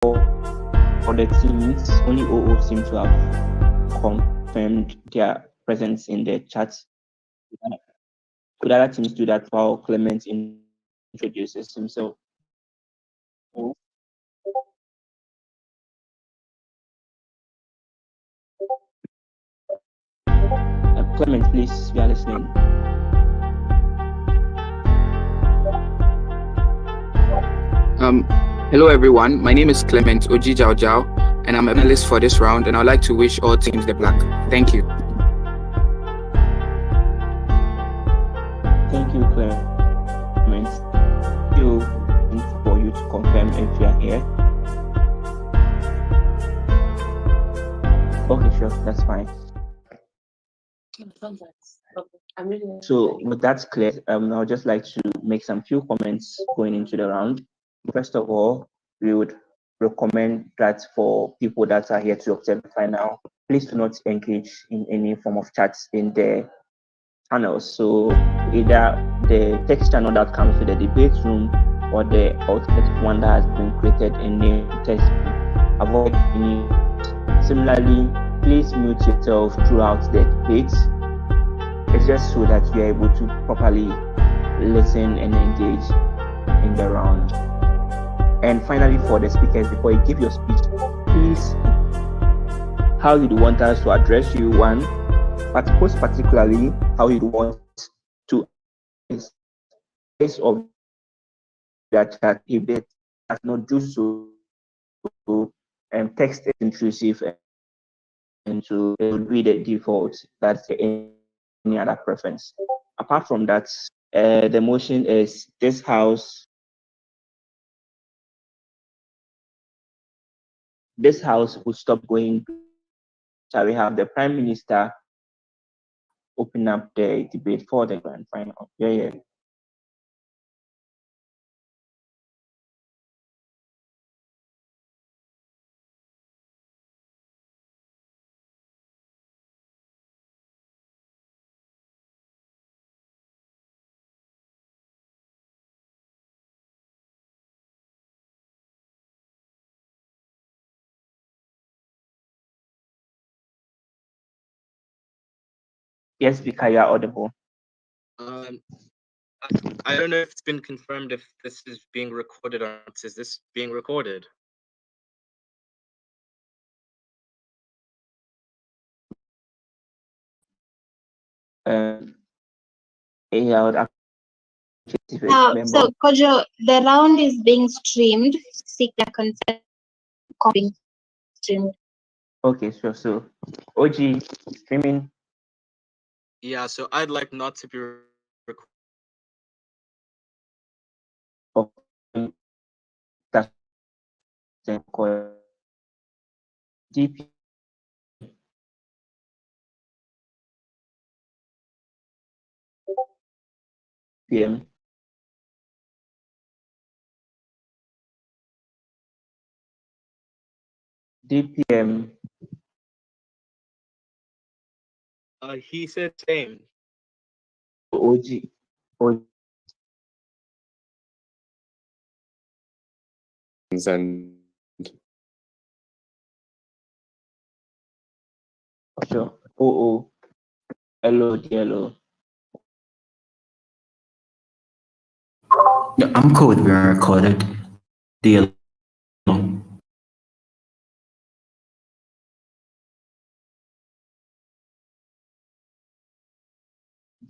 for the teams, only OO seem to have confirmed their presence in the chat. Could other teams do that while Clement introduces himself? Clement, please, we are listening. Hello everyone, my name is Clement Oji Jiao Jiao, and I'm a panelist for this round, and I'd like to wish all teams the black. Thank you. Thank you, Clement. Still for you to confirm if you are here. Okay, sure, that's fine. So with that clear, I would just like to make some few comments going into the round. First of all, we would recommend that for people that are here to observe the final, please do not engage in any form of chats in the channels. So either the text channel that comes with the debate room or the alternate one that has been created in the text room. Avoid any. Similarly, please mute yourself throughout the debate. It's just so that you're able to properly listen and engage in the round. And finally, for the speakers, before you give your speech, please, how you'd want us to address you, one, but most particularly, how you'd want to of that chat. If they does not do so, text is intrusive and so it would be the default. That's any other preference. Apart from that, the motion is this house will stop going. Shall we have the Prime Minister open up the debate for the grand final? Yeah. Yes, Speaker, you are audible. I don't know if it's been confirmed if this is being recorded or not. Is this being recorded? So Kojo, the round is being streamed. Seek the consent being streamed. Okay, sure. So OG streaming. Yeah, so I'd like not to be recorded. That's DP. PM. DPM. He said same. OG. And sure. OO. LO. Yeah, I'm cool with being recorded. DLO.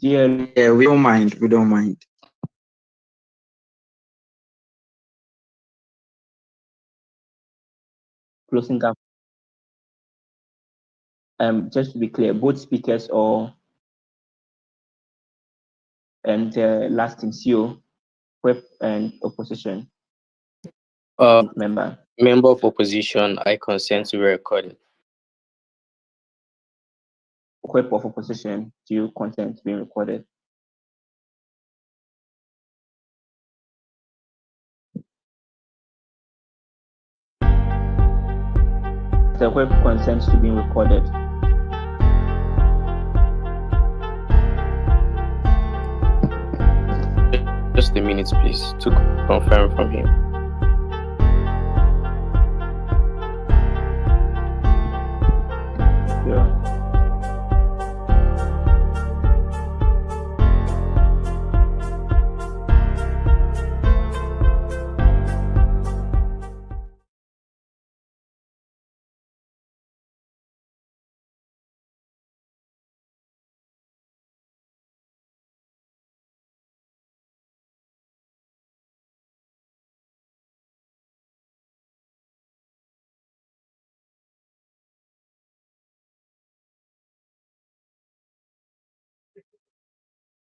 Yeah, we don't mind. Closing up. Just to be clear, both speakers or and last in CO, whip and opposition. Member of opposition, I consent to be recorded. Whip of opposition, do you consent to be recorded? The whip consents to being recorded. Just a minute, please, to confirm from him.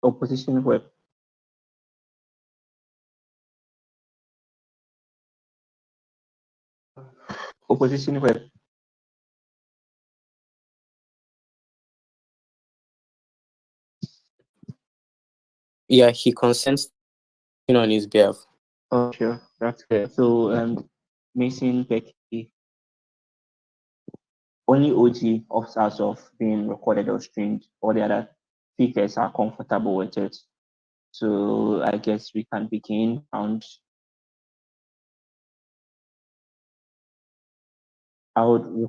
Opposition web. Opposition web. Yeah, he consents on his behalf. Oh, sure, that's clear. So, Mason, Becky, only OG opts out of being recorded or streamed. All the other speakers are comfortable with it. So, I guess we can begin. And I would,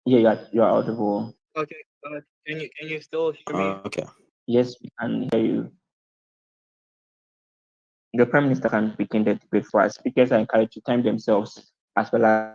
yeah, you're audible. Okay. Can you still hear me? Okay. Yes, we can hear you. The Prime Minister can begin the debate for us. Speakers are encouraged to time themselves as well as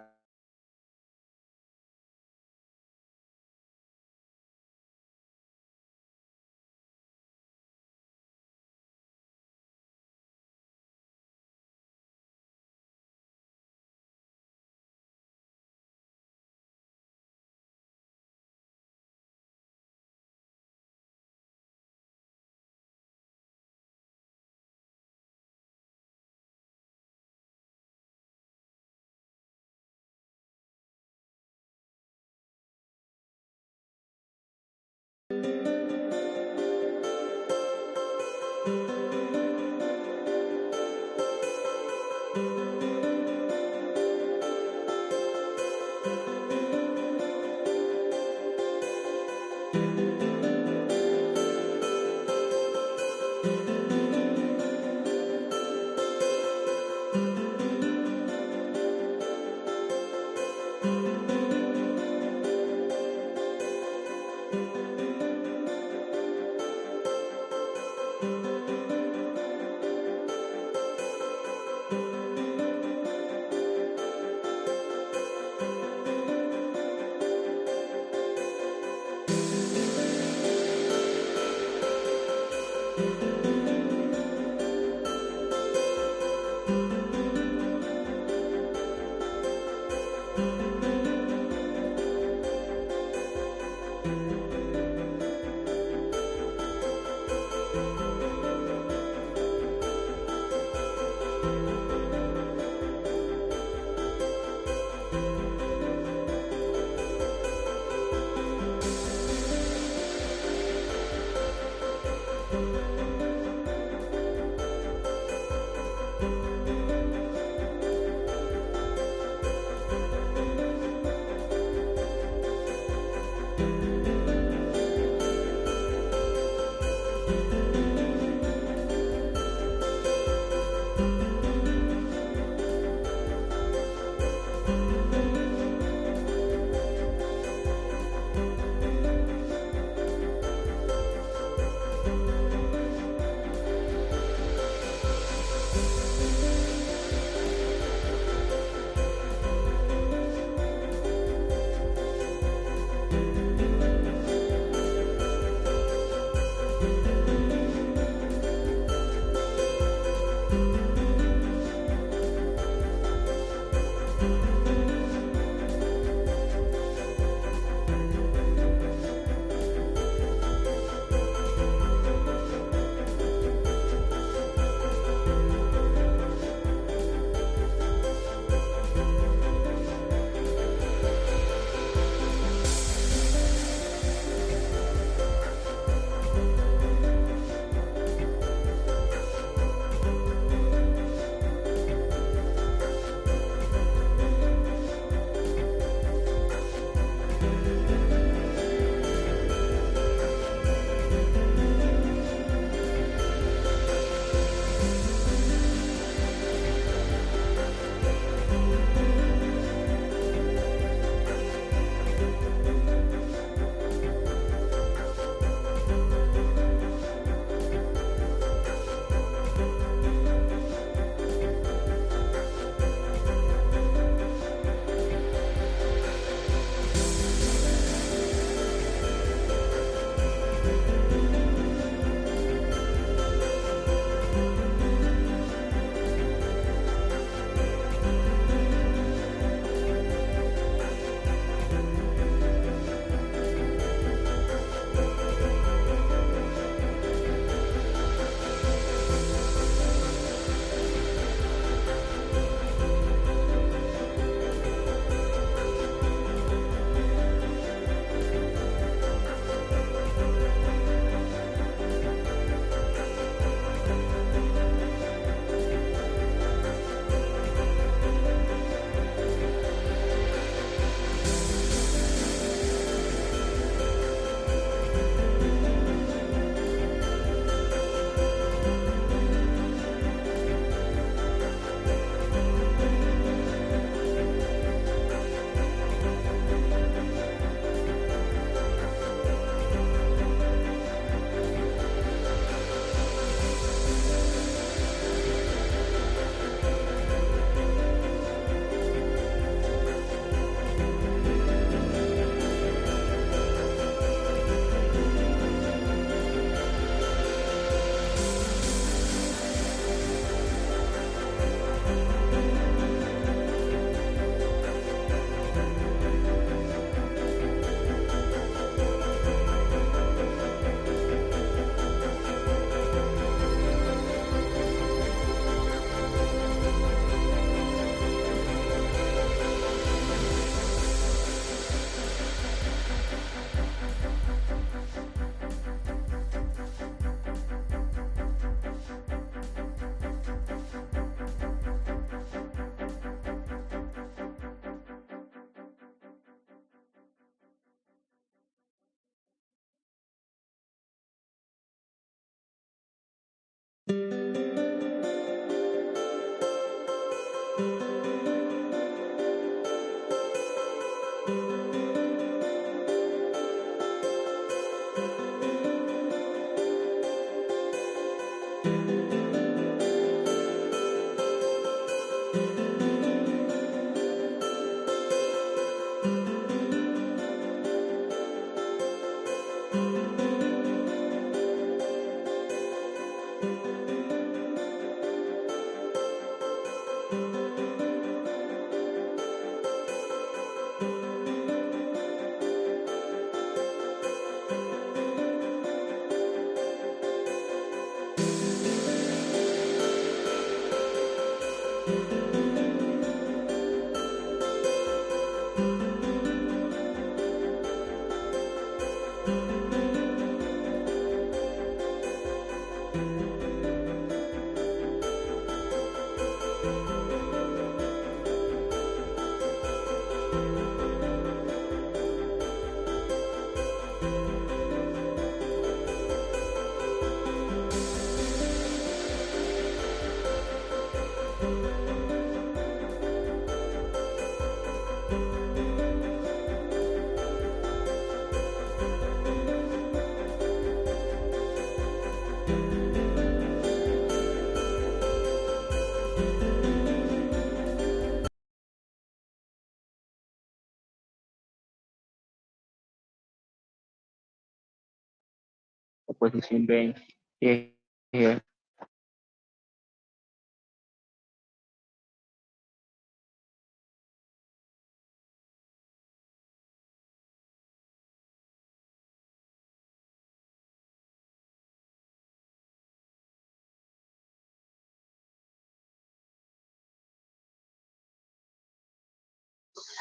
Opposition doing here.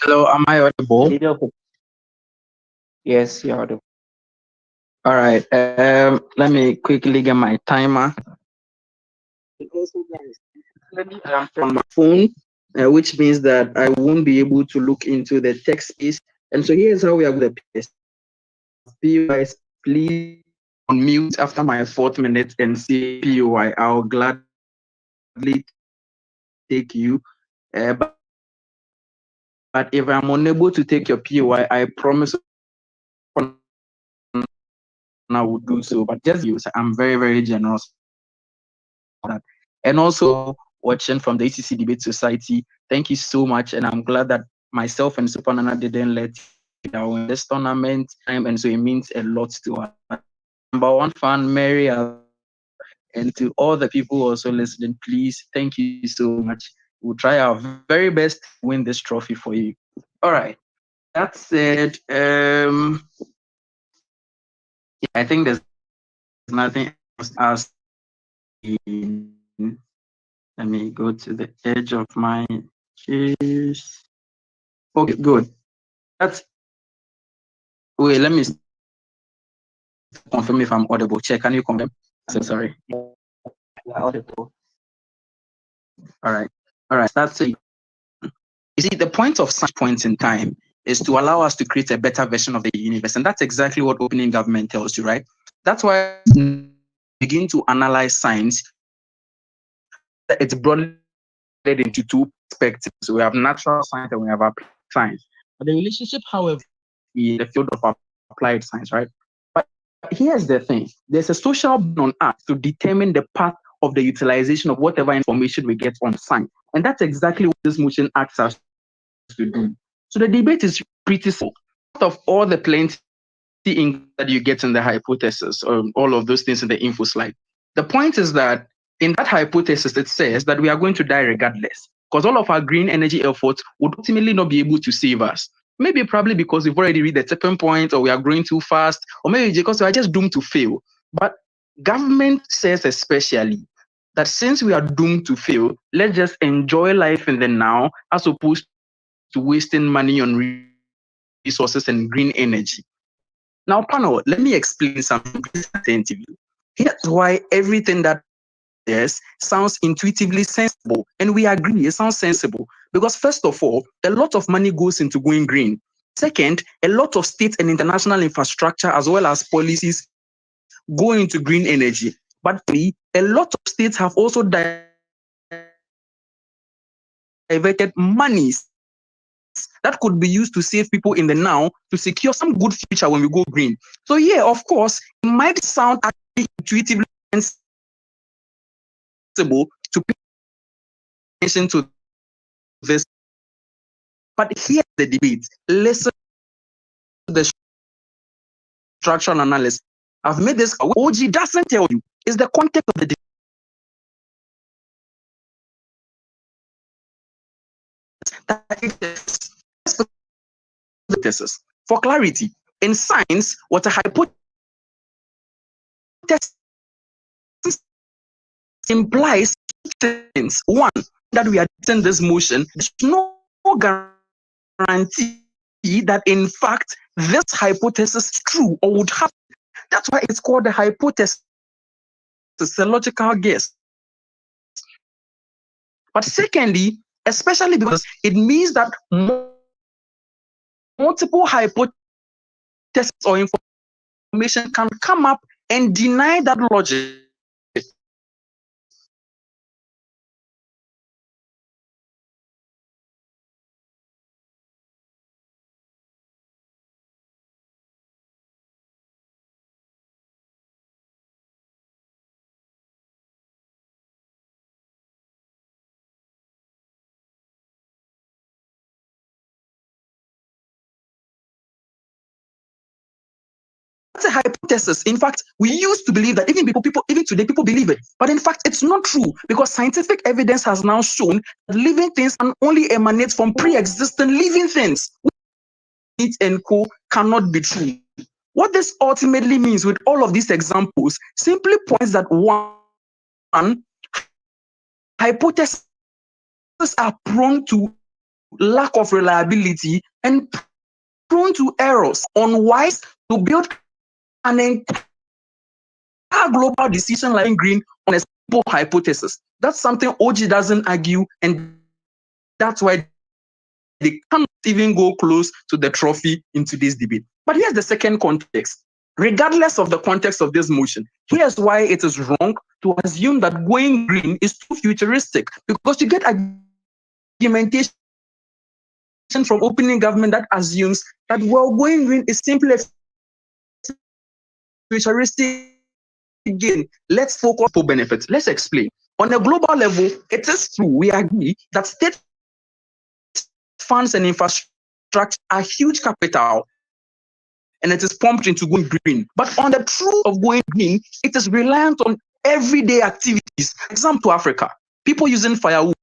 Hello, am I audible? Leader of yes, you're audible. All right. Let me quickly get my timer. I'm from my phone, which means that I won't be able to look into the text space. And so here's how we are going to POI. Please unmute after my 4th minute and say POI. I'll gladly take you. But if I'm unable to take your POI, I promise I will do so. But just use, I'm very, very generous for that. And also watching from the ACC Debate Society, thank you so much. And I'm glad that myself and Supanana didn't let you down in this tournament. And so it means a lot to us. Number one fan, Mary, and to all the people also listening, please, thank you so much. We'll try our very best to win this trophy for you. All right. That said, I think there's nothing else to ask. Let me go to the edge of my case. Okay, good. That's wait, let me confirm if I'm audible. Check, can you confirm? So sorry. You're audible. All right. That's it. You see, the point of such points in time is to allow us to create a better version of the universe. And that's exactly what opening government tells you, right? That's why begin to analyze science. It's broadly into two perspectives. So we have natural science and we have applied science. But the relationship, however, is the field of applied science, right? But here's the thing. There's a social burden on us to determine the path of the utilization of whatever information we get on science. And that's exactly what this motion asks us to do. So the debate is pretty simple. Out of all the plenty that you get in the hypothesis, or all of those things in the info slide, the point is that in that hypothesis, it says that we are going to die regardless, because all of our green energy efforts would ultimately not be able to save us. Maybe probably because we've already reached the tipping point, or we are growing too fast, or maybe because we are just doomed to fail. But government says especially that since we are doomed to fail, let's just enjoy life in the now as opposed to wasting money on resources and green energy. Now, panel, let me explain something attentively. Here's why everything that yes sounds intuitively sensible, and we agree it sounds sensible because first of all, a lot of money goes into going green. Second, a lot of state and international infrastructure as well as policies go into green energy. But a lot of states have also diverted monies that could be used to save people in the now to secure some good future when we go green. So yeah, of course, it might sound intuitively sensible to pay attention to this, but here's the debate. Listen to the structural analysis. I've made this. OG doesn't tell you. It's the context of the debate. For clarity, in science, what a hypothesis implies things. One, that we are in this motion, there's no guarantee that in fact this hypothesis is true or would happen. That's why it's called a hypothesis, a logical guess. But secondly, especially because it means that multiple hypotheses or information can come up and deny that logic. That's a hypothesis. In fact, we used to believe that even today, people believe it. But in fact, it's not true because scientific evidence has now shown that living things can only emanate from pre-existing living things. It and co cannot be true. What this ultimately means with all of these examples simply points that one, hypotheses are prone to lack of reliability and prone to errors, unwise to build an entire global decision like green on a simple hypothesis. That's something OG doesn't argue, and that's why they cannot even go close to the trophy in today's debate. But here's the second context. Regardless of the context of this motion, here's why it is wrong to assume that going green is too futuristic, because you get argumentation from opening government that assumes that, well, going green is simply a futuristic gain. Let's focus on benefits. Let's explain. On a global level, it is true, we agree that state funds and infrastructure are huge capital and it is pumped into going green. But on the truth of going green, it is reliant on everyday activities. Example, Africa, people using firewood,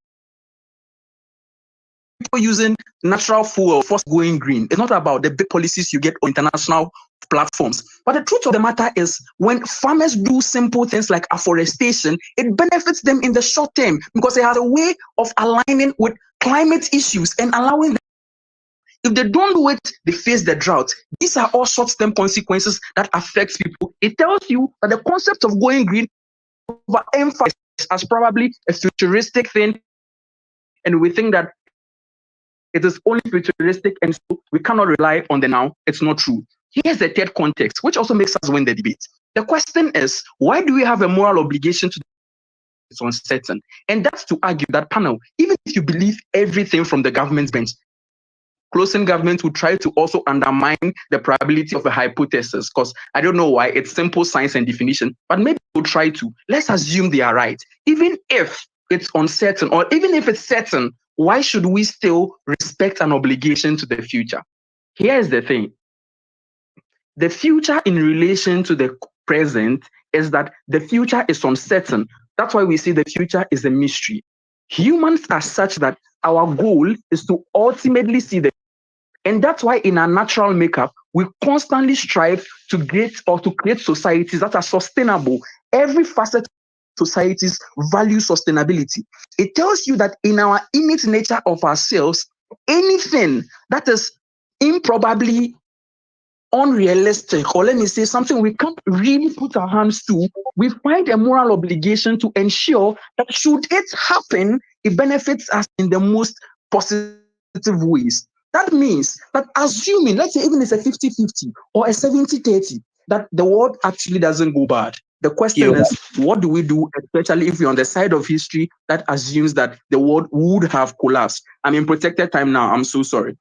people using natural fuel for going green. It's not about the big policies you get on international platforms. But the truth of the matter is, when farmers do simple things like afforestation, it benefits them in the short term because it has a way of aligning with climate issues and allowing them. If they don't do it, they face the drought. These are all short-term consequences that affect people. It tells you that the concept of going green overemphasized as probably a futuristic thing, and we think that it is only futuristic, and so we cannot rely on the now. It's not true. Here's the third context, which also makes us win the debate. The question is, why do we have a moral obligation to? It's uncertain. And that's to argue that panel, even if you believe everything from the government's bench, closing government will try to also undermine the probability of a hypothesis, because I don't know why, it's simple science and definition, but maybe we'll try to. Let's assume they are right. Even if it's uncertain, or even if it's certain, why should we still respect an obligation to the future? Here's the thing. The future in relation to the present is that the future is uncertain. That's why we say the future is a mystery. Humans are such that our goal is to ultimately see the, and that's why in our natural makeup, we constantly strive to create societies that are sustainable. Every facet of societies value sustainability. It tells you that in our innate nature of ourselves, anything that is improbably unrealistic, or let me say something we can't really put our hands to, we find a moral obligation to ensure that should it happen, it benefits us in the most positive ways. That means that assuming, let's say even it's a 50-50 or a 70-30, that the world actually doesn't go bad, The question is, what do we do, especially if we're on the side of history that assumes that the world would have collapsed? I'm in protected time now. I'm so sorry.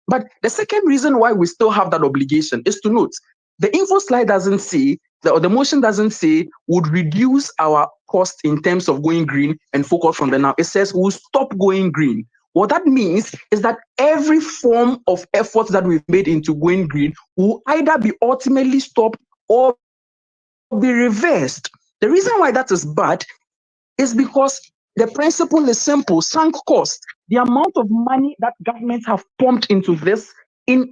But the second reason why we still have that obligation is to note the info slide doesn't say, or the motion doesn't say, would reduce our cost in terms of going green and focus from the now. It says we'll stop going green. What that means is that every form of effort that we've made into going green will either be ultimately stopped or be reversed. The reason why that is bad is because the principle is simple: sunk cost. The amount of money that governments have pumped into this,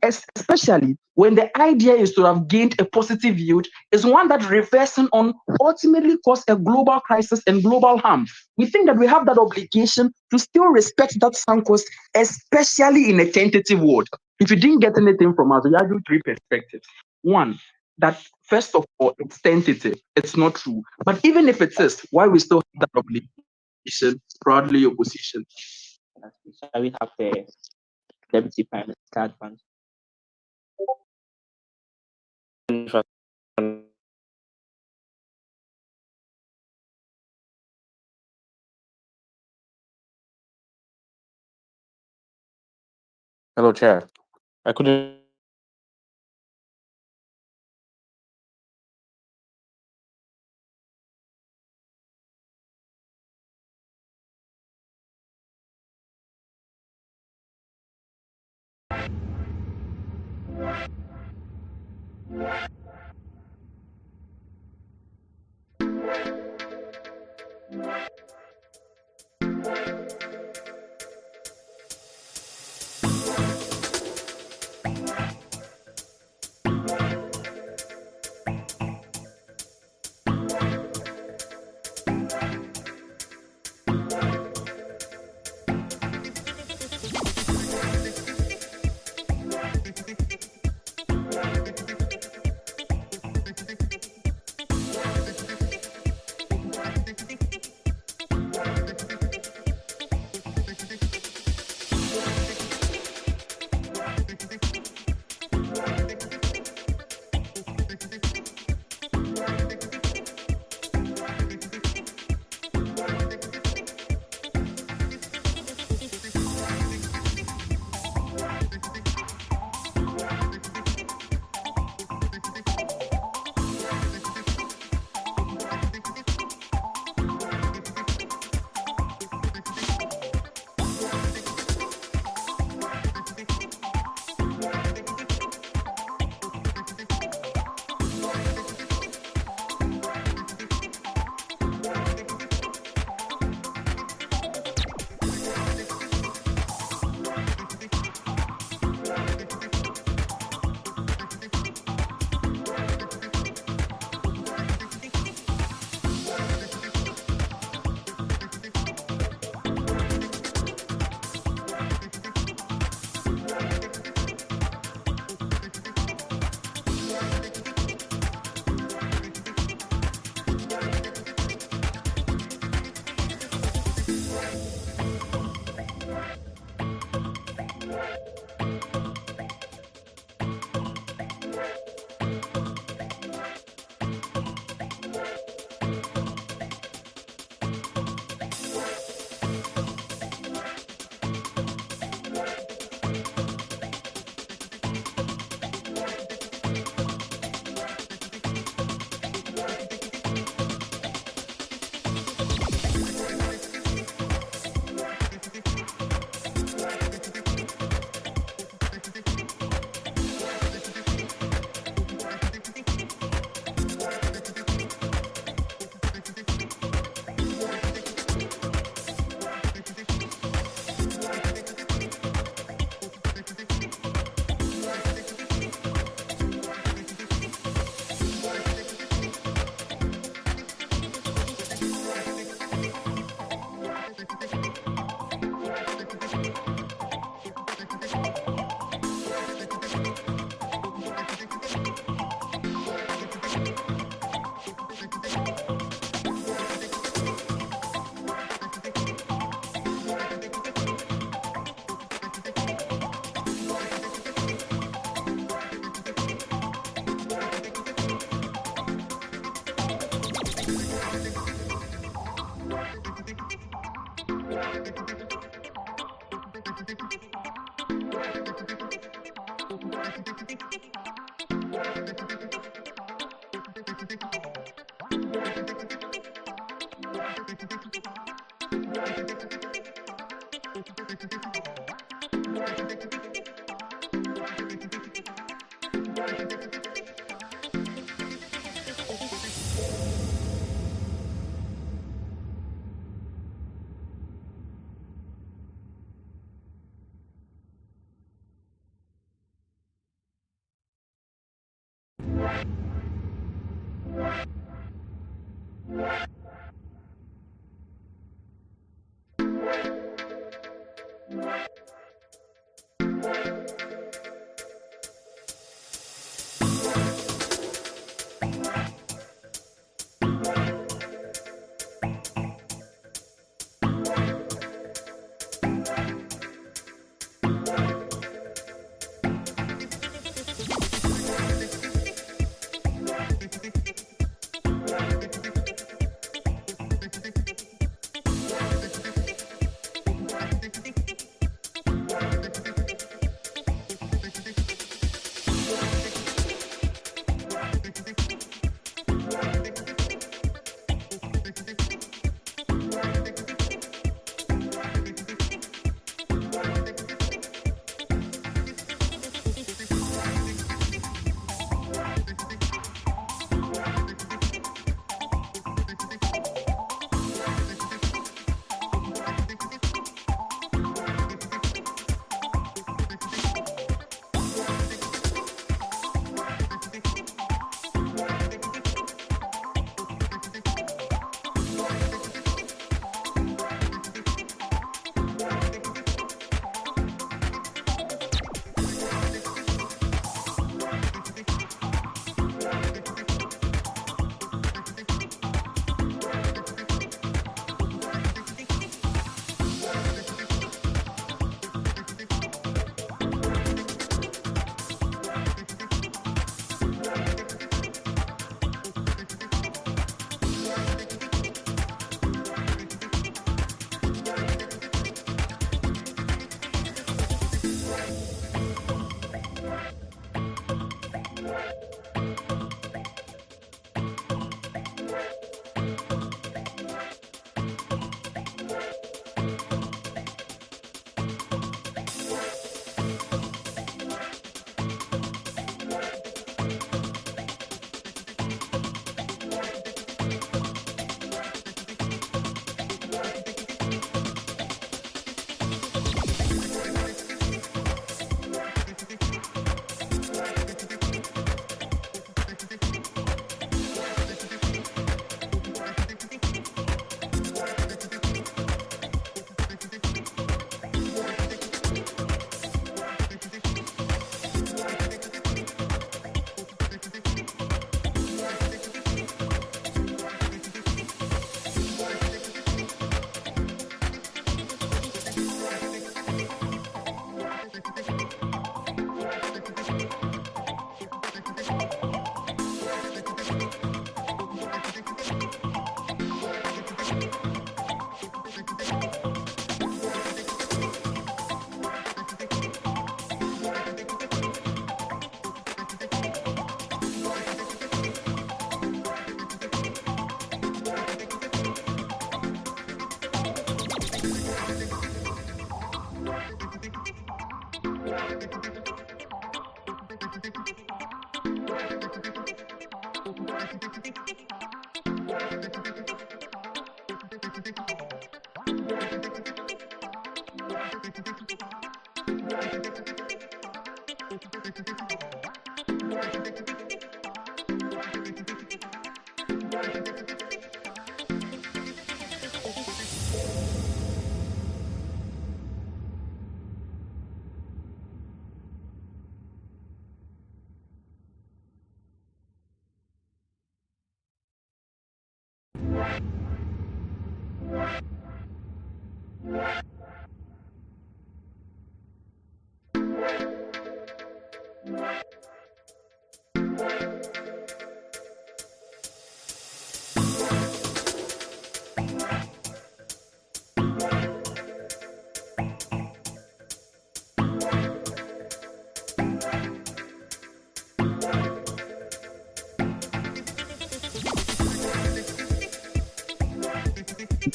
especially when the idea is to have gained a positive yield, is one that reversing on ultimately cause a global crisis and global harm. We think that we have that obligation to still respect that sunk cost, especially in a tentative world. If you didn't get anything from us, we argue three perspectives. One, that first of all, it's tentative, it's not true. But even if it is, why we still have that obligation, broadly opposition. Shall we have the Deputy Prime Minister advance? Hello, Chair. I couldn't.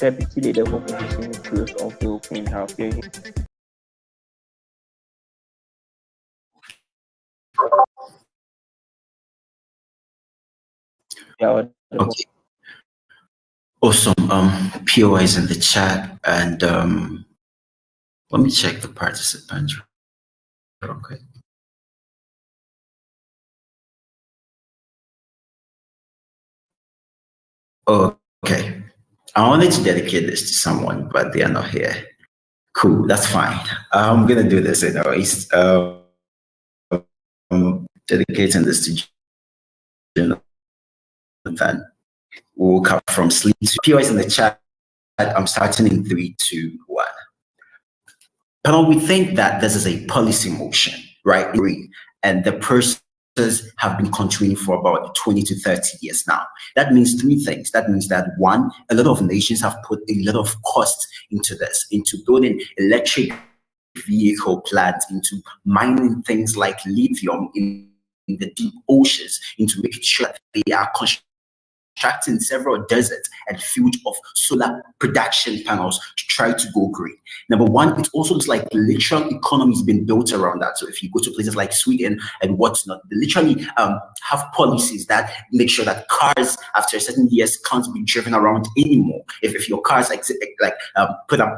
Deputy Leader for Position Close of the Open House. Yeah. Okay. Awesome. PO is in the chat, and let me check the participants. Okay. Okay. I wanted to dedicate this to someone, but they are not here. Cool, that's fine. I'm gonna do this anyways. Dedicating this to Jonathan. We'll come from sleep to POS in the chat. I'm starting in 3, 2, 1. But we think that this is a policy motion, right? And the process have been continuing for about 20 to 30 years now. That means 3 things. That means that 1, a lot of nations have put a lot of costs into this, into building electric vehicle plants, into mining things like lithium in the deep oceans, into making sure that they are constructing several deserts and fields of solar production panels to try to go green. Number 1, it also looks like the literal economy has been built around that. So if you go to places like Sweden and whatnot, they literally have policies that make sure that cars after certain years can't be driven around anymore. If your cars put out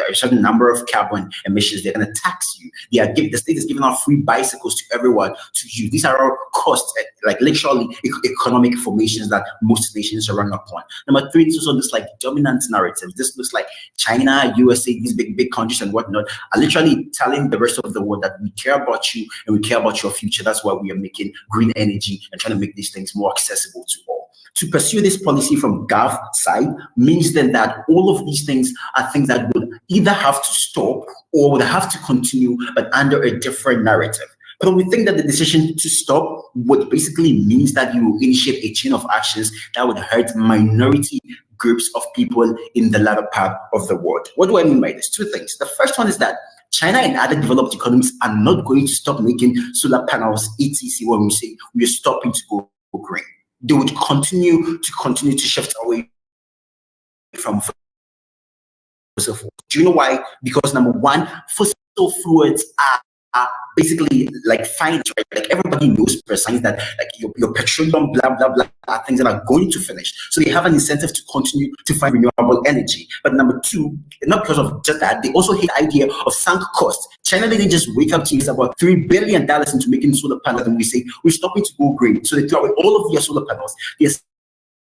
a certain number of carbon emissions, they're going to tax you. The state is giving out free bicycles to everyone to use. These are all costs, like literally economic formations that most nations are running upon. Number 3, this also looks like dominant narratives. This looks like China, USA, these big countries and whatnot are literally telling the rest of the world that we care about you and we care about your future. That's why we are making green energy and trying to make these things more accessible to all. To pursue this policy from Gov side means then that all of these things are things that would either have to stop or would have to continue, but under a different narrative. But we think that the decision to stop would basically means that you will initiate a chain of actions that would hurt minority groups of people in the latter part of the world. What do I mean by this? 2 things. The first one is that China and other developed economies are not going to stop making solar panels, etc. when we say we are stopping to go green. They would continue to shift away from fossil fuels. Do you know why? Because number 1, fossil fuels are basically like fine, right? Like everybody knows per science that like your petroleum, blah, blah, blah, are things that are going to finish. So they have an incentive to continue to find renewable energy. But number 2, not because of just that, they also hate the idea of sunk costs. China didn't just wake up to use about $3 billion into making solar panels and we say, we're stopping to go green. So they throw away all of their solar panels. They're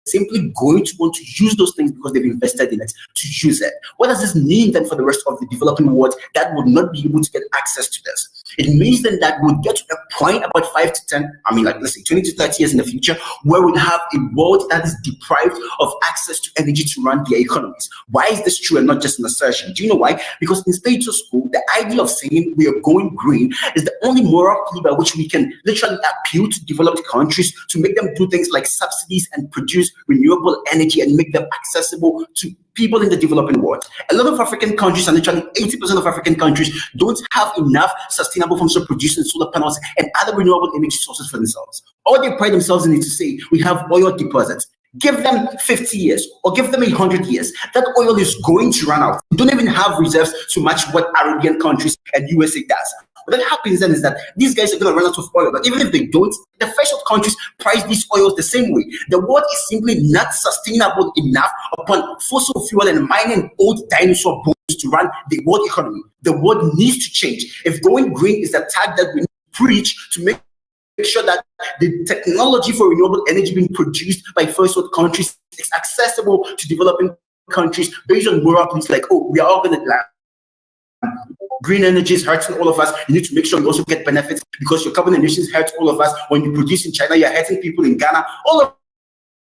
simply going to want to use those things because they've invested in it to use it. What does this mean then for the rest of the developing world that would not be able to get access to this? It means then that we'll get to a point about 5 to 10, let's say 20 to 30 years in the future, where we'll have a world that is deprived of access to energy to run their economies. Why is this true and not just an assertion? Do you know why? Because in status quo, the idea of saying we are going green is the only moral plea by which we can literally appeal to developed countries to make them do things like subsidies and produce renewable energy and make them accessible to people in the developing world. A lot of African countries, and literally 80% of African countries, don't have enough sustainable forms of producing solar panels and other renewable energy sources for themselves. All they pride themselves in is to say, we have oil deposits. Give them 50 years or give them 100 years. That oil is going to run out. They don't even have reserves to match what Arabian countries and USA does. What that happens then is that these guys are going to run out of oil. But even if they don't, the first world countries price these oils the same way. The world is simply not sustainable enough upon fossil fuel and mining old dinosaur bones to run the world economy. The world needs to change. If going green is the tag that we preach to make sure that the technology for renewable energy being produced by first world countries is accessible to developing countries based on moral beliefs like, oh, we are all going to green energy is hurting all of us. You need to make sure you also get benefits because your carbon emissions hurt all of us. When you produce in China, you're hurting people in Ghana. All of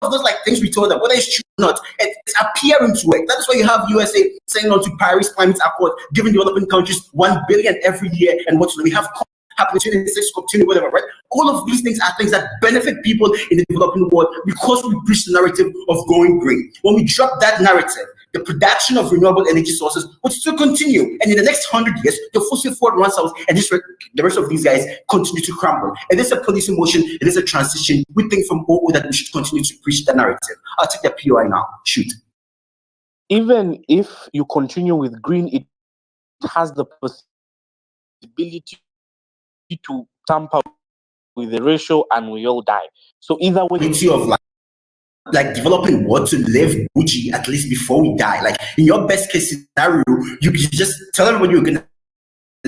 those like things we told them, whether it's true or not, it's appearing to work. That is why you have USA saying on to Paris Climate Accord, giving developing countries $1 billion every year, and what we have happening 26, continue, whatever, right? All of these things are things that benefit people in the developing world because we preach the narrative of going green. When we drop that narrative, the production of renewable energy sources would still continue. And in the next 100 years, the fossil fuel runs out and the rest of these guys continue to crumble. It is a policy motion. It is a transition. We think from OO that we should continue to preach the narrative. I'll take the POI now. Shoot. Even if you continue with green, it has the possibility to tamper with the ratio and we all die. So either way, Quality of life. like developing what to live bougie at least before we die. Like in your best case scenario, you just tell everybody you're gonna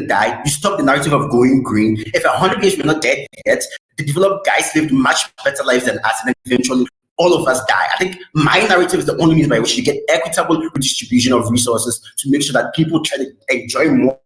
die. You stop the narrative of going green. If 100 years we're not dead yet, the developed guys lived much better lives than us, and eventually all of us die. I think my narrative is the only means by which you get equitable redistribution of resources to make sure that people try to enjoy more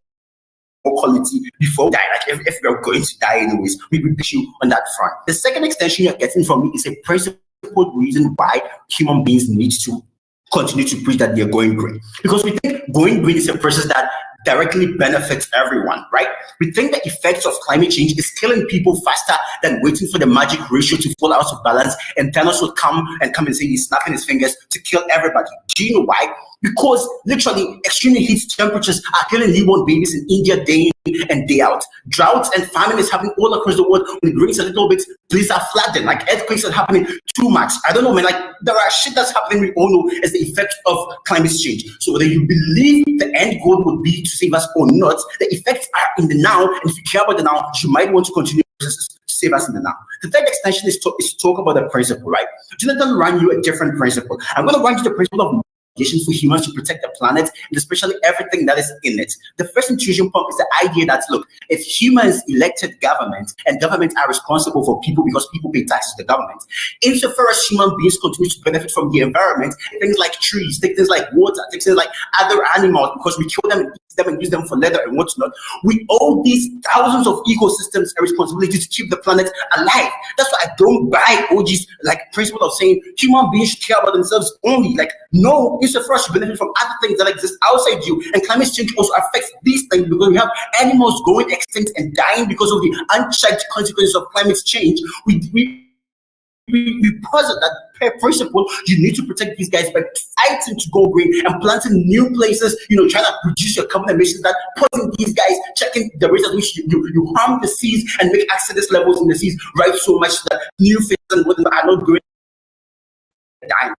quality before we die. Like if we're going to die anyways, we will push you on that front. The second extension you're getting from me is a principled reason why human beings need to continue to preach that they're going green. Because we think going green is a process that directly benefits everyone, right? We think the effects of climate change is killing people faster than waiting for the magic ratio to fall out of balance, and Thanos will come and say he's snapping his fingers to kill everybody. Do you know why? Because literally extremely heat temperatures are killing newborn babies in India day in and day out. Droughts and famine is happening all across the world. When it rains a little bit, places are flooding. Like earthquakes are happening too much. I don't know, man. Like there are shit that's happening. We all know as the effect of climate change. So whether you believe the end goal would be to save us or not, the effects are in the now. And if you care about the now, you might want to continue to save us in the now. The third extension is to talk about the principle, right? Jonathan ran you a different principle. I'm going to run you the principle of for humans to protect the planet and especially everything that is in it. The first intuition pump is the idea that, look, if humans elected government and government are responsible for people because people pay taxes to the government, insofar as human beings continue to benefit from the environment, things like trees, things like water, things like other animals, because we kill them and eat them and use them for leather and whatnot, we owe these thousands of ecosystems a responsibility to keep the planet alive. That's why I don't buy OG's like principle of saying human beings should care about themselves only. Like, no, insofar as you benefit from other things that exist outside you. And climate change also affects these things because we have animals going extinct and dying because of the unchecked consequences of climate change. We posit that per principle, you need to protect these guys by fighting to go green and planting new places, trying to reduce your carbon emissions, that putting these guys, checking the rate at which you harm the seas and make accident levels in the seas rise so much that new fish and whatnot are not growing dying.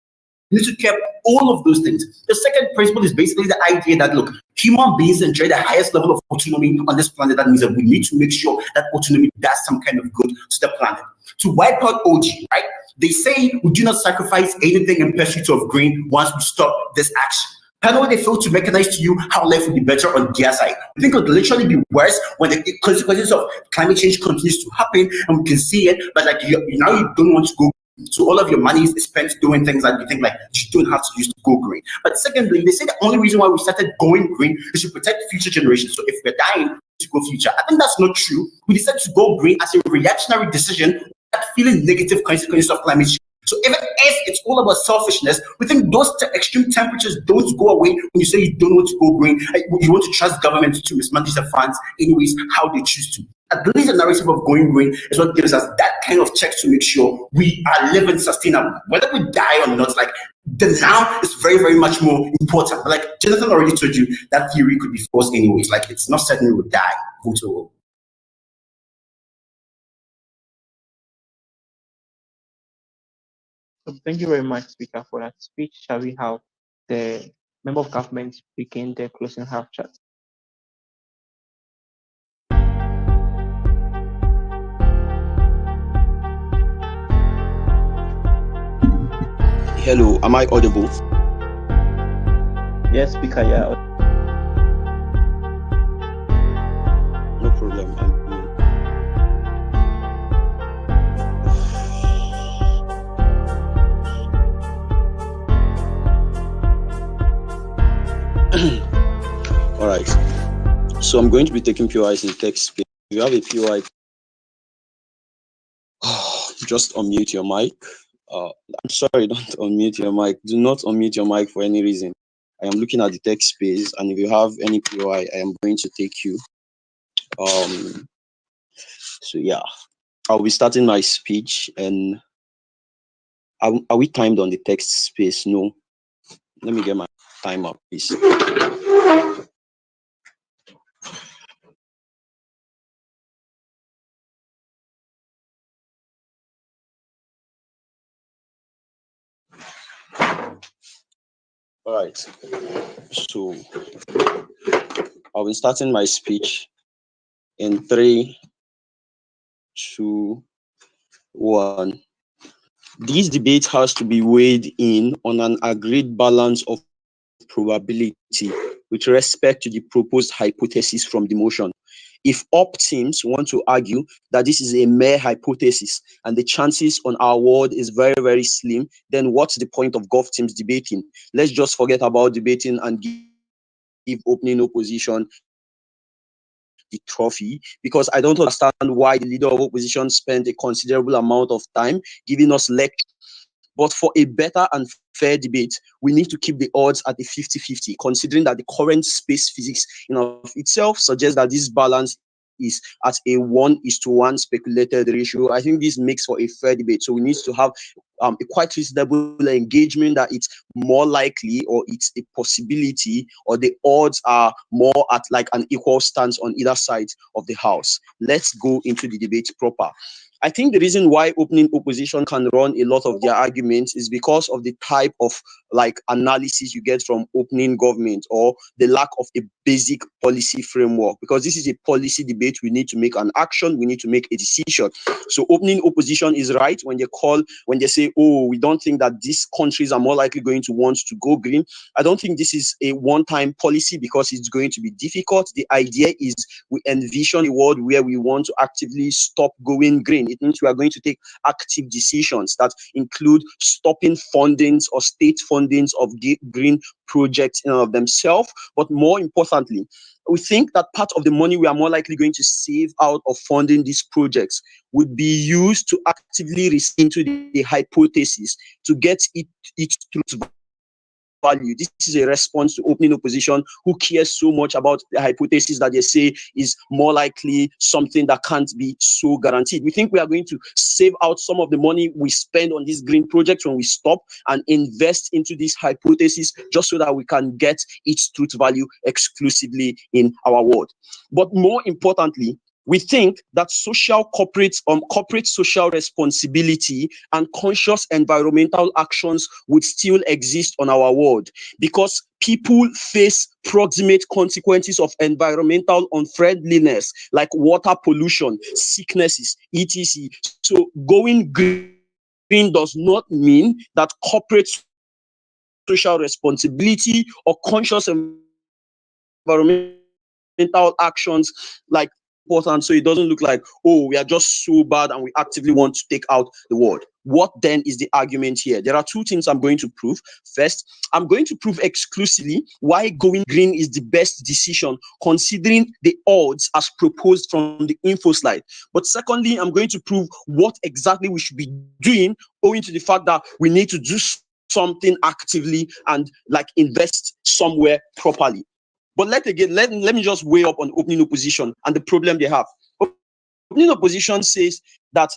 You need to keep all of those things. The second principle is basically the idea that, look, human beings enjoy the highest level of autonomy on this planet. That means that we need to make sure that autonomy does some kind of good to the planet. To wipe out OG, right? They say we do not sacrifice anything in pursuit of green once we stop this action. How they fail to mechanize to you how life will be better on their side. I think it would literally be worse when the consequences of climate change continues to happen and we can see it, but like now you don't want to go. So all of your money is spent doing things that you think like you don't have to use to go green. But secondly, they say the only reason why we started going green is to protect future generations. So if we're dying, to go future. I think that's not true. We decided to go green as a reactionary decision without feeling negative consequences of climate change. So even if it's all about selfishness, we think those extreme temperatures don't go away when you say you don't want to go green. You want to trust government to mismanage the funds anyways, how they choose to. At least the narrative of going green is what gives us that kind of check to make sure we are living sustainable. Whether we die or not, like the now is very, very much more important. But like Jonathan already told you, that theory could be false anyways. Like it's not certain we will die. Thank you very much, Speaker, for that speech. Shall we have the member of government begin the closing half chat? Hello, am I audible? Yes, Speaker, yeah. No problem. All right. So I'm going to be taking POIs in text space. If you have a POI, just unmute your mic. I'm sorry, don't unmute your mic. Do not unmute your mic for any reason. I am looking at the text space, and if you have any POI, I am going to take you. So yeah, I'll be starting my speech, and are we timed on the text space? No. Let me get my time up, please. All right, so I'll be starting my speech in 3, 2, 1. This debate has to be weighed in on an agreed balance of probability with respect to the proposed hypothesis from the motion. If op teams want to argue that this is a mere hypothesis and the chances on our world is very, very slim, then what's the point of gov teams debating? Let's just forget about debating and give opening opposition the trophy, because I don't understand why the leader of opposition spent a considerable amount of time giving us lectures. But for a better and fair debate, we need to keep the odds at the 50-50, considering that the current space physics in of itself suggests that this balance is at a 1:1 speculated ratio. I think this makes for a fair debate. So we need to have a quite reasonable engagement that it's more likely, or it's a possibility, or the odds are more at like an equal stance on either side of the house. Let's go into the debate proper. I think the reason why opening opposition can run a lot of their arguments is because of the type of like analysis you get from opening government, or the lack of a basic policy framework. Because this is a policy debate, we need to make an action, we need to make a decision. So opening opposition is right when they say, oh, we don't think that these countries are more likely going to want to go green. I don't think this is a one-time policy, because it's going to be difficult. The idea is we envision a world where we want to actively stop going green. It means we are going to take active decisions that include stopping fundings or state fundings of green projects in and of themselves. But more importantly, we think that part of the money we are more likely going to save out of funding these projects would be used to actively listen to the hypothesis to get its truth value. This is a response to opening opposition, who cares so much about the hypothesis that they say is more likely something that can't be so guaranteed. We think we are going to save out some of the money we spend on these green projects when we stop and invest into this hypothesis, just so that we can get its truth value exclusively in our world. But more importantly, we think that corporate social responsibility and conscious environmental actions would still exist on our world, because people face proximate consequences of environmental unfriendliness, like water pollution, sicknesses, etc. So going green does not mean that corporate social responsibility or conscious environmental actions like important, so it doesn't look like, oh, we are just so bad and we actively want to take out the world. What then is the argument here? There are two things I'm going to prove. First, I'm going to prove exclusively why going green is the best decision, considering the odds as proposed from the info slide. But secondly, I'm going to prove what exactly we should be doing, owing to the fact that we need to do something actively and like invest somewhere properly. But let me just weigh up on opening opposition and the problem they have. Opening opposition says that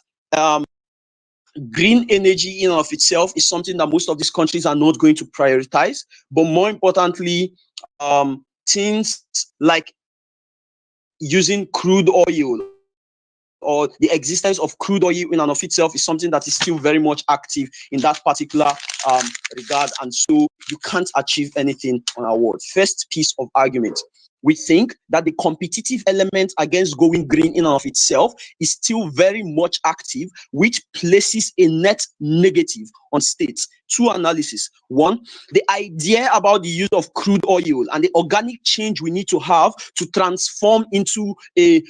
green energy in and of itself is something that most of these countries are not going to prioritize. But more importantly, things like using crude oil, or the existence of crude oil in and of itself, is something that is still very much active in that particular regard, and so you can't achieve anything on our world. First piece of argument: we think that the competitive element against going green in and of itself is still very much active, which places a net negative on states. Two analysis. One, the idea about the use of crude oil and the organic change we need to have to transform into a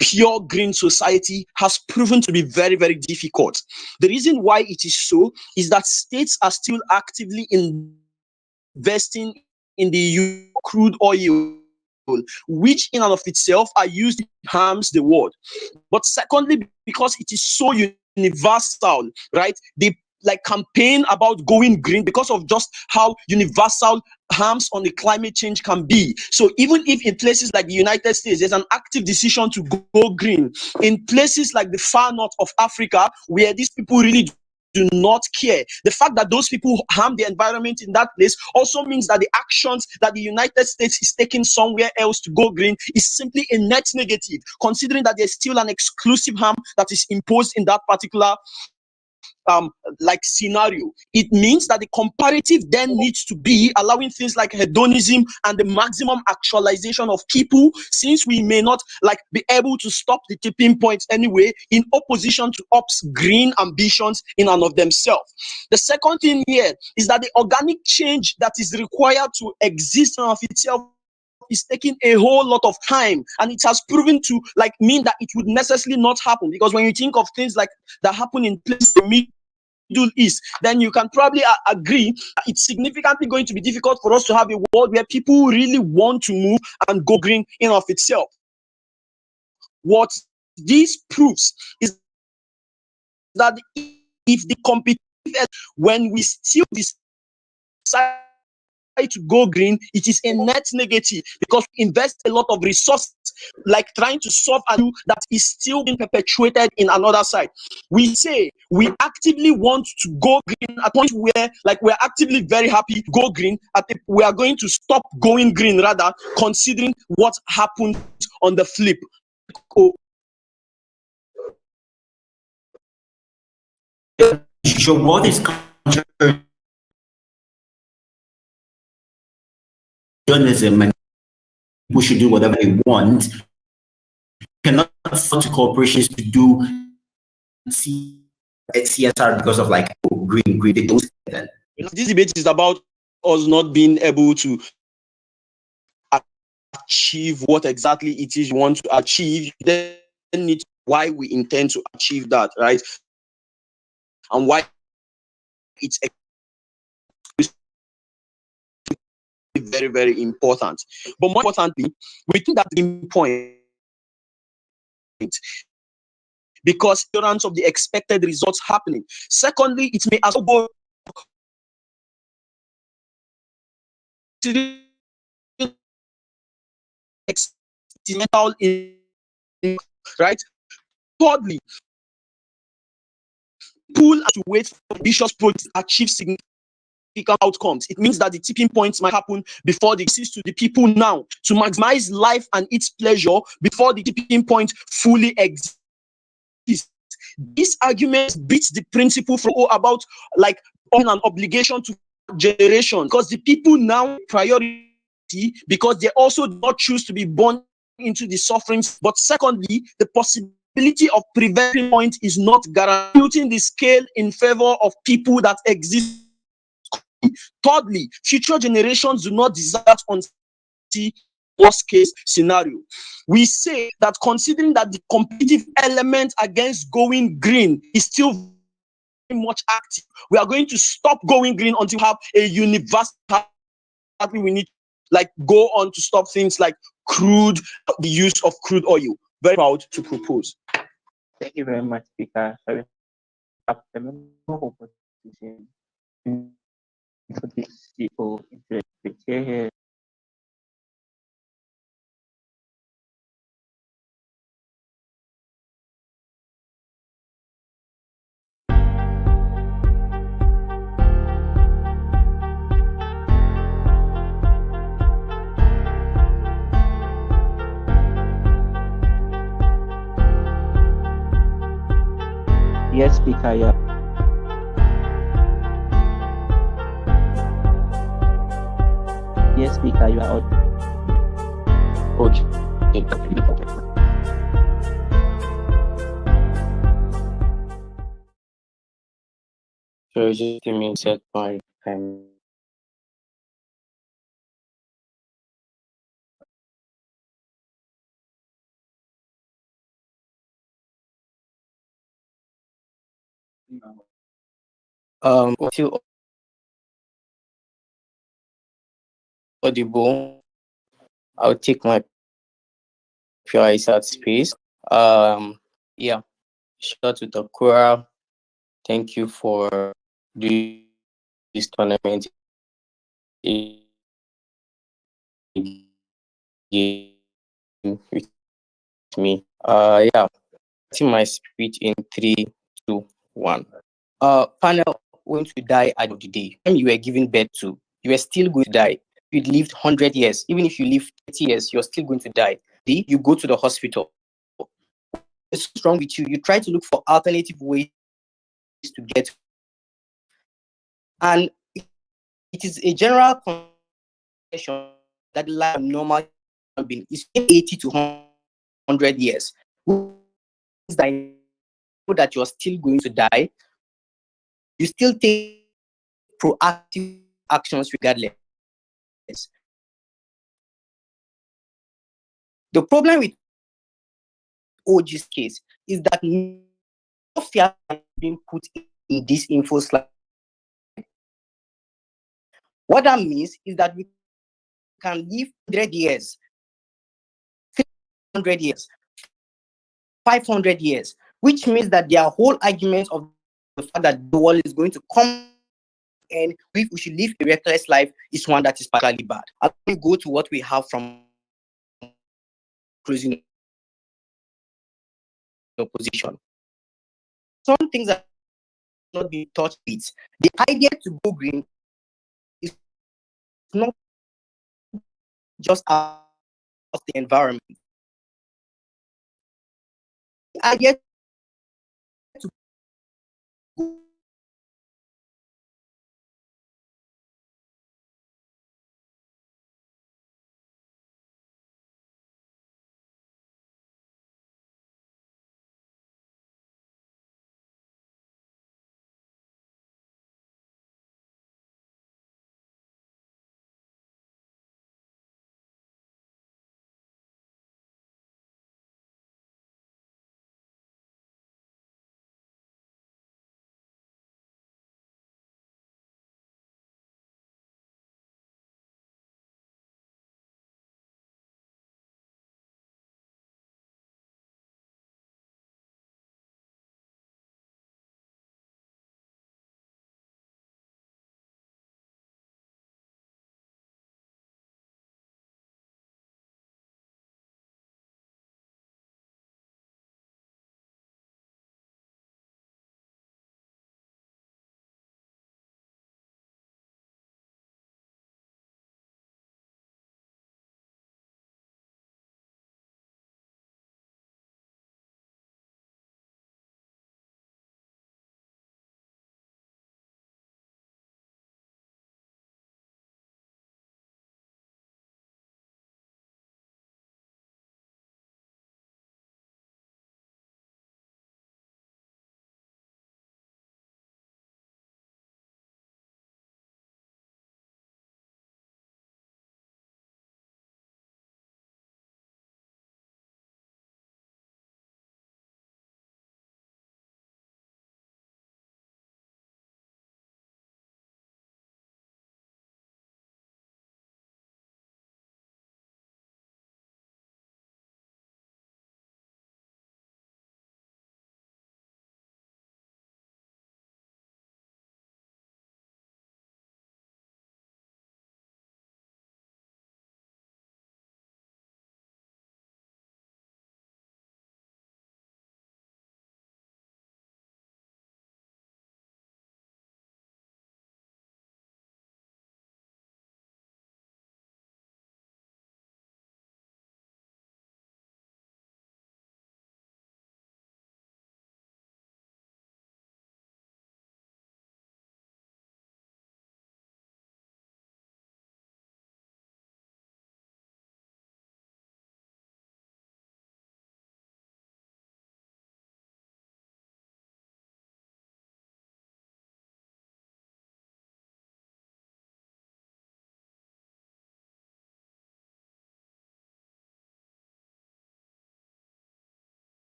pure green society has proven to be very, very difficult. The reason why it is so is that states are still actively investing in the use of crude oil, which in and of itself are used to harms the world. But secondly, because it is so universal, right? They campaign about going green because of just how universal harms on the climate change can be. So even if in places like the United States, there's an active decision to go green, in places like the far north of Africa, where these people really do not care, the fact that those people harm the environment in that place also means that the actions that the United States is taking somewhere else to go green is simply a net negative, considering that there's still an exclusive harm that is imposed in that particular like scenario. It means that the comparative then needs to be allowing things like hedonism and the maximum actualization of people, since we may not like be able to stop the tipping points anyway, in opposition to ops green ambitions in and of themselves. The second thing here is that the organic change that is required to exist in and of itself is taking a whole lot of time, and it has proven to like mean that it would necessarily not happen, because when you think of things like that happen in places in the Middle East, then you can probably agree that it's significantly going to be difficult for us to have a world where people really want to move and go green in and of itself. What this proves is that if the competitive, when we still decide to go green, it is a net negative, because we invest a lot of resources like trying to solve an issue that is still being perpetuated in another side. We say we actively want to go green at a point where like we're actively very happy to go green, we are going to stop going green, rather considering what happened on the flip. Your word is journalism, and people should do whatever they want. You cannot afford to corporations to do CSR because of like green. This debate is about us not being able to achieve what exactly it is you want to achieve. Then need why we intend to achieve that, right? And why it's very, very important. But more importantly, we think that the point, because ignorance of the expected results happening. Secondly, it may as well go accidental, right? Thirdly, people have to wait for ambitious projects to achieve significant outcomes. It means that the tipping points might happen before the access to the people now to maximize life and its pleasure before the tipping point fully exists. This argument beats the principle about like on an obligation to generation, because the people now priority, because they also do not choose to be born into the sufferings. But secondly, the possibility of preventing point is not guaranteeing the scale in favor of people that exist. Thirdly, future generations do not desire on the worst case scenario. We say that considering that the competitive element against going green is still very much active, we are going to stop going green until we have a universal. We need like go on to stop things like crude, the use of crude oil. Very proud to propose. Thank you very much, Speaker. Sorry, the member of opposition for these people interested here. Yes, Speaker, yeah. Yes, Speaker, you are out. Okay. So just give me a set my time. Still audible. I'll take my Oyisa space. Yeah. Shout out to the Quora. Thank you for doing this tournament. With me. Yeah. Starting my speech in 3, 2, 1. Panel going to die at the end of the day. When you were giving birth to, you were still going to die. If you lived 100 years, even if you live 30 years, you're still going to die. You go to the hospital. It's wrong with you. You try to look for alternative ways to get. And it is a general condition that the life of normal human being is 80 to 100 years. Which means that you know that you're still going to die, you still take proactive actions regardless. The problem with OG's case is that no fear has been put in this info slide. What that means is that we can live 100 years, 300 years, 500 years, which means that their whole argument of the fact that the world is going to come and we should live a reckless life is one that is particularly bad. I'll go to what we have from closing opposition. Some things that not being touched with. The idea to go green is not just about the environment. The idea to go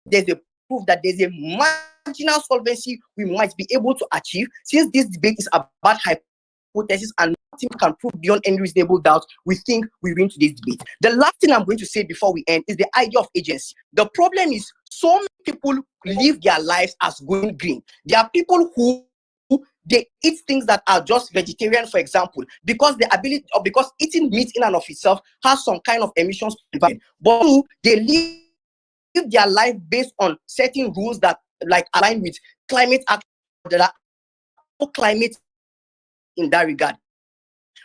there's a proof that there's a marginal solvency we might be able to achieve, since this debate is about hypothesis and nothing can prove beyond any reasonable doubt, we think we win today's debate. The last thing I'm going to say before we end is the idea of agency. The problem is so many people live their lives as going green. There are people who they eat things that are just vegetarian, for example, because the ability or because eating meat in and of itself has some kind of emissions, but they live their life based on certain rules that like align with climate action, that are no climate in that regard.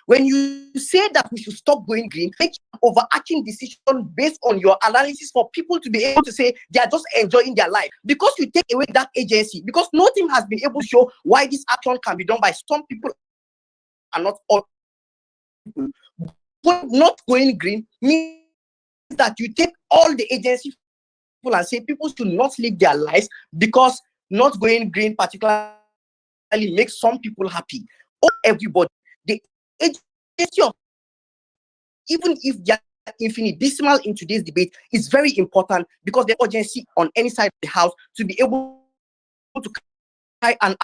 When you say that we should stop going green, make an overarching decision based on your analysis for people to be able to say they are just enjoying their life. Because you take away that agency, because nothing has been able to show why this action can be done by some people and not all people. But not going green means that you take all the agency people and say people should not live their lives because not going green particularly makes some people happy. Or everybody, the agency of, even if they are infinitesimal in today's debate, is very important because the urgency on any side of the house to be able to carry an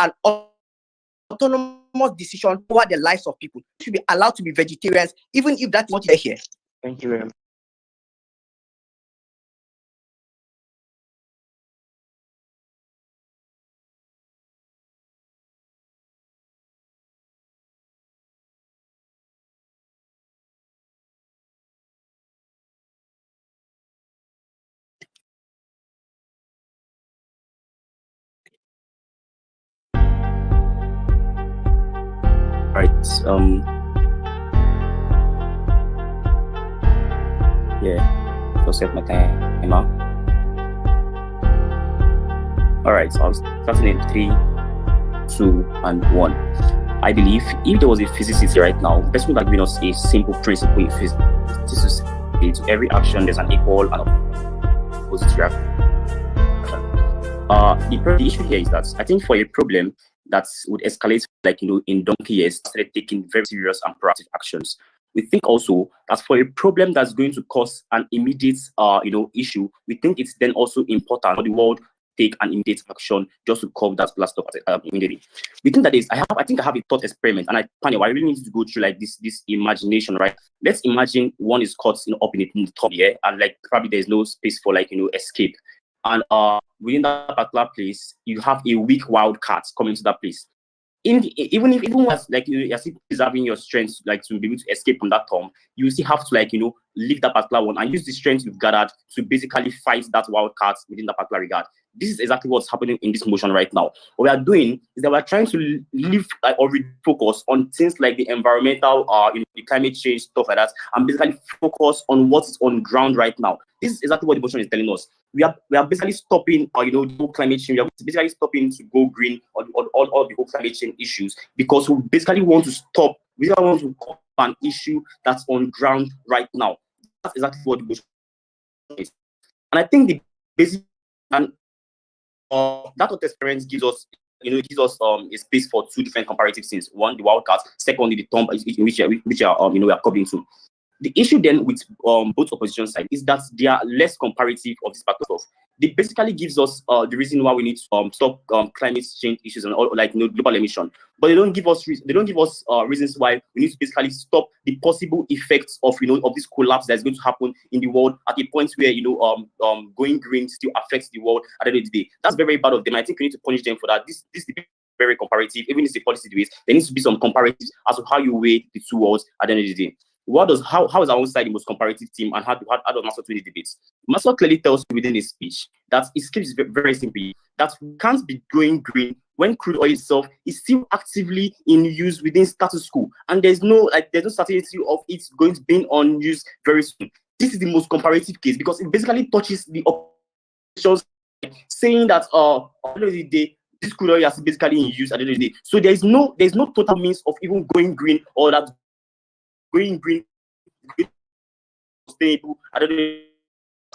autonomous decision over the lives of people should be allowed to be vegetarians, even if that's what they hear. Thank you very much. Right. Yeah. So set my timer. All right. So I'm starting in 3, 2, and 1. I believe if there was a physicist right now, the person would have given us a simple principle in physics to say to every action there's an equal and opposite reaction. The issue here is that I think for a problem that would escalate, like, in donkey years, started taking very serious and proactive actions. We think also that for a problem that's going to cause an immediate, issue, we think it's then also important for the world to take an immediate action just to curb that blast up immediately. We think that is, I think I have a thought experiment, and I really need to go through like this imagination, right? Let's imagine one is caught up in the top here, and like probably there's no space for escape. And within that particular place, you have a weak wildcat coming to that place. Even as you're still preserving your strength, to be able to escape from that tomb, you still have to leave that particular one and use the strength you've gathered to basically fight that wildcat within that particular regard. This is exactly what's happening in this motion right now. What we are doing is that we're trying to live or focus on things like the environmental, the climate change, stuff like that, and basically focus on what's on ground right now. This is exactly what the motion is telling us. We are basically stopping, the whole climate change. We are basically stopping to go green or all the whole climate change issues because we basically want to stop. We don't want to stop an issue that's on ground right now. That's exactly what the motion is. And I think the basic and that experience gives us, a space for two different comparative things. One, the wildcats. Secondly, the tomb which we are covering to. The issue then with both opposition sides is that they are less comparative of this part of stuff. They basically gives us the reason why we need to stop climate change issues and all global emission, but they don't give us reasons why we need to basically stop the possible effects of of this collapse that's going to happen in the world at a point where going green still affects the world at the end of the day. That's very bad of them. I think we need to punish them for that. This is very comparative. Even if it's a policy debate, there needs to be some comparatives as to how you weigh the two worlds at the end of the day. How is our own side the most comparative team, and how does Maxwell win the debates? Maxwell clearly tells you within his speech that his speech is very simple, that we can't be going green when crude oil itself is still actively in use within status quo, and there's no certainty of it going to be on use very soon. This is the most comparative case because it basically touches the options, saying that at the end of the day, this crude oil is basically in use at the end of the day. So there's no total means of even going green or that. Green, stable. I don't know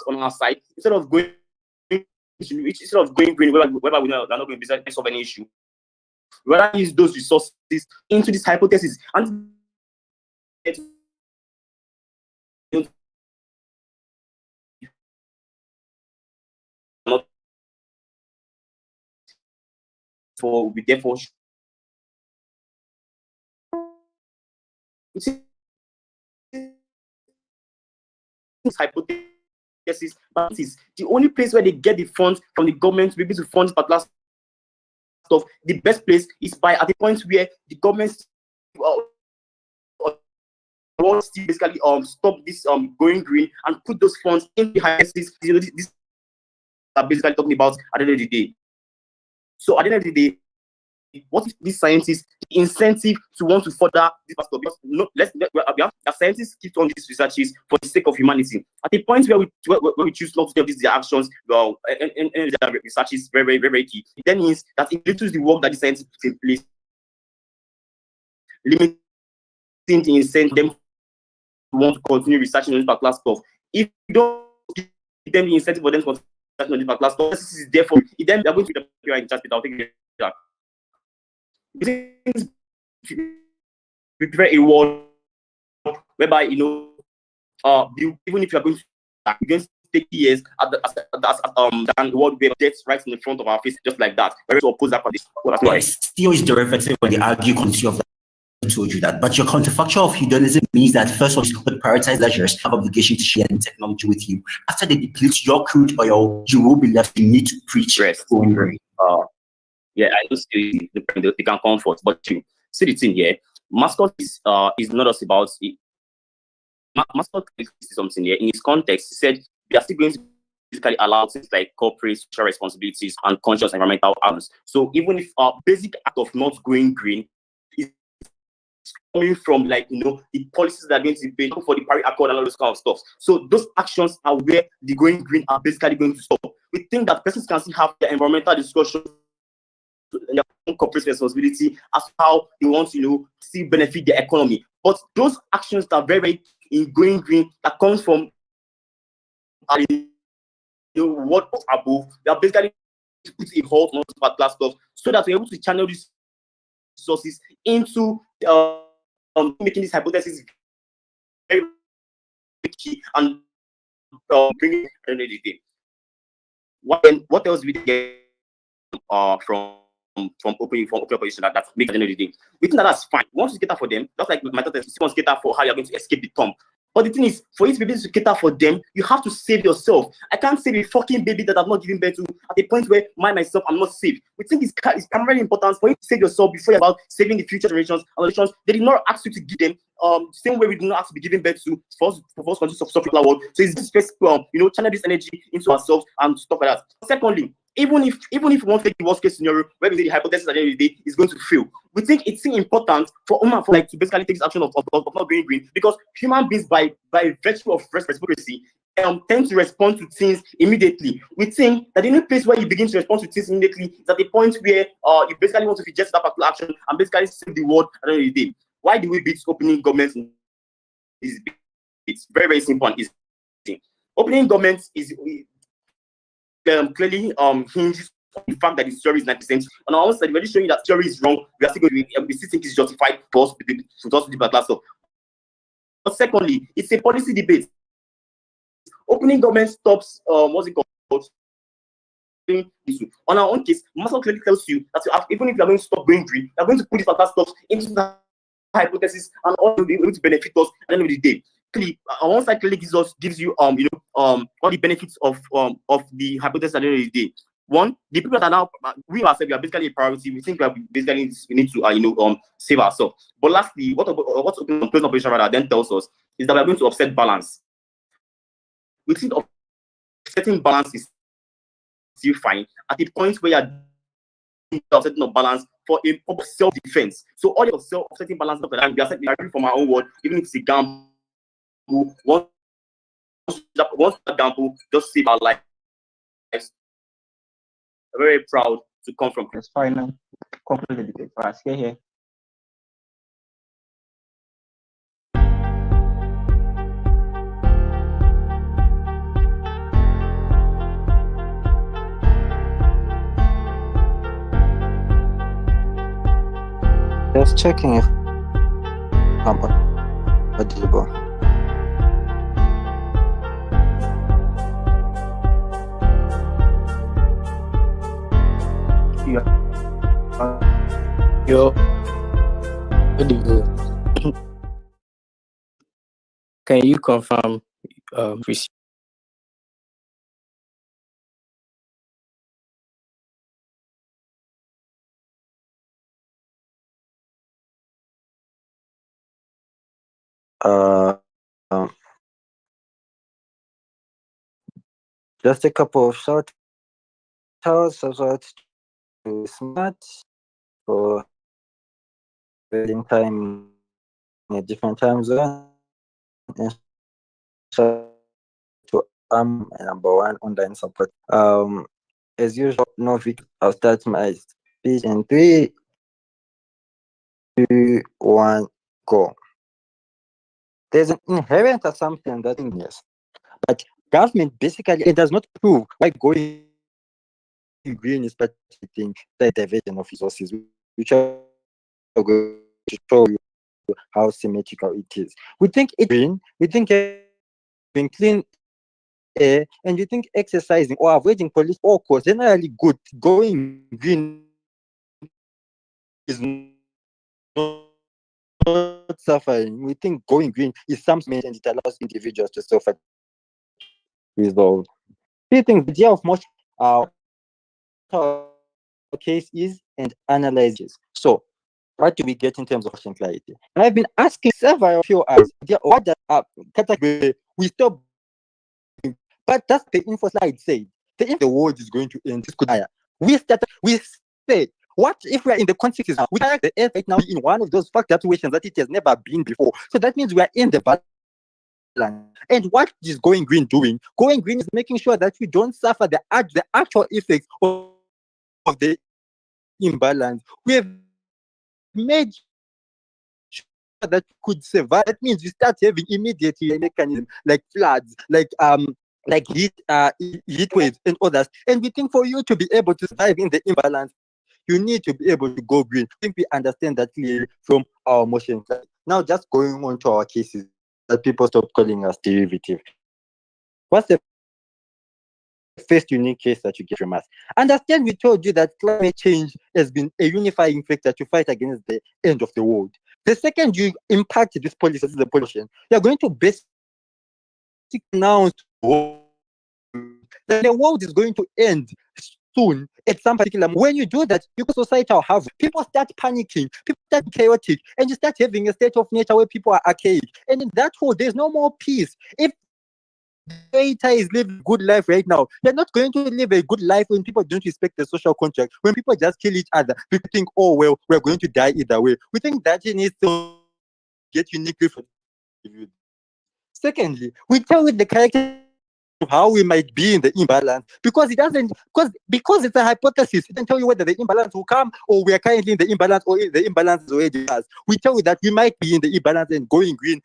on our side. Instead of going green, whereby we know they're not going to solve any issue, we rather use those resources into this hypothesis and not for we therefore hypothesis, but is the only place where they get the funds from the government to be able to fund particular stuff. The best place is by at the point where the government wants to basically stop this going green and put those funds in the hypothesis. This are basically talking about at the end of the day. So at the end of the day, what if these scientists the incentive to want to further this pastor? Because no, the scientists keep on these researches for the sake of humanity. At the point where we choose not to take these actions, well, and the research is very, very, very key. It then means that it limits the work that the scientists put in place, limiting the incentive them to want to continue researching on this particular stuff. If you don't give them the incentive for them to continue researching on this particular stuff, this is therefore then they're going to be the in charge. I'll take it. We prefer a world whereby even if you are going to take years than the world where death right in the front of our face just like that. We're to oppose that. Yes, still is derivative when they argue continue of that. I told you that, but your counterfactual of hedonism means that first of all, you prioritize leisures have obligation to share technology with you. After they deplete your crude oil, you will be left. You need to preach. Yeah, I know they can comfort, but you see the thing here. Mascot is not just about it. Mascot is something here. In his context, he said we are still going to basically allow things like corporate social responsibilities and conscious environmental actions. So even if our basic act of not going green is coming from the policies that are going to be for the Paris Accord and all those kind of stuff. So those actions are where the going green are basically going to stop. We think that persons can still have the environmental discussion and their own corporate responsibility as how they want to still benefit the economy. But those actions that are very in going green that comes from what was above, they are basically to put a halt on particular stuff so that we're able to channel these resources into making this hypothesis very key and bringing it to the day. What else we get from open opposition that makes at the end of the day? We think that's fine. We want to cater for them, just like my thought is want to cater for how you're going to escape the tomb. But the thing is, for you to be able to cater for them, you have to save yourself. I can't save a fucking baby that I've not given birth to at a point where myself I'm not safe. We think it's primarily important for you to save yourself before you're about saving the future generations and generations. They did not ask you to give them same way we do not ask to be giving birth to for us to suffer the world. So it's this first channel this energy into ourselves and stuff like that. Secondly, even if we want to take the worst case scenario where we say the hypothesis at the end of the day is going to fail, we think it's important for to basically take this action of not going green, because human beings by virtue of reciprocity tend to respond to things immediately. We think that the only place where you begin to respond to things immediately is at the point where you basically want to suggest that particular action and basically save the world at the end of the day. Why do we beat opening governments? It's very, very simple and easy. Opening governments is clearly hinges on the fact that the theory is 90%. On our own side, we're showing that theory is wrong. We are still going to we still think it's justified for us to debate that stuff. But secondly, it's a policy debate. Opening government stops what's it called? On our own case, Maslow clearly tells you that even if you're going to stop going green, you're going to put this particular stuff into the hypothesis and all will be able to benefit us at the end of the day. Clearly, on one side clearly gives you all the benefits of the hypothesis at the end of the day. One, the people that are now we ourselves we are basically a priority. We think we need to save ourselves. But lastly, what open operation rather then tells us is that we are going to upset balance. We think of setting balance is still fine at the point where you are setting up balance for a self-defense. So all your self-setting balance we are from our own word, even if it's a gamble. Once that gamble, just save our lives. I'm very proud to come from. That's fine now. Conclude the debate for us. Here. Just checking if I'm audible. Yo, can you confirm receipt? Just a couple of shout outs to Smart for spending time in a different time zone, and shout to number one online support. As usual, no Vic, I'll start my speech in 3, 2, 1, go. There's an inherent assumption that yes, but government basically it does not prove why going green is participating the diversion of resources, which are going to show you how symmetrical it is. We think it's green, we think having clean air, and we think exercising or avoiding police or cause generally good. Going green is not suffering. We think going green is something and it allows individuals to suffer resolve. We think the idea of most case is and analyzes. So what do we get in terms of ocean clarity? And I've been asking several few hours, what does category we stop, but that's the info slide said. The world is going to end. We say, what if we are in the consequences now? We are the earth right now in one of those fact situations that it has never been before. So that means we are in the balance. And what is going green doing? Going green is making sure that we don't suffer the actual effects of the imbalance. We have made sure that we could survive. That means we start having immediately a mechanism like floods, like heat waves and others. And we think for you to be able to survive in the imbalance, you need to be able to go green. I think we understand that clearly from our motion. Now, just going on to our cases that people stop calling us derivative. What's the first unique case that you get from us? Understand we told you that climate change has been a unifying factor to fight against the end of the world. The second you impact this policy, the pollution, you're going to basically announce that the world is going to end soon at some particular moment. When you do that, because society will have people start panicking, people start chaotic, and you start having a state of nature where people are archaic. And in that world, there's no more peace. If data is living a good life right now, they're not going to live a good life when people don't respect the social contract, when people just kill each other. We think, oh well, we're going to die either way. We think that it needs to get uniquely for you. Secondly, we tell you the character of how we might be in the imbalance because it doesn't, because it's a hypothesis. It doesn't tell you whether the imbalance will come or we are currently in the imbalance or the imbalance is already us. We tell you that we might be in the imbalance and going green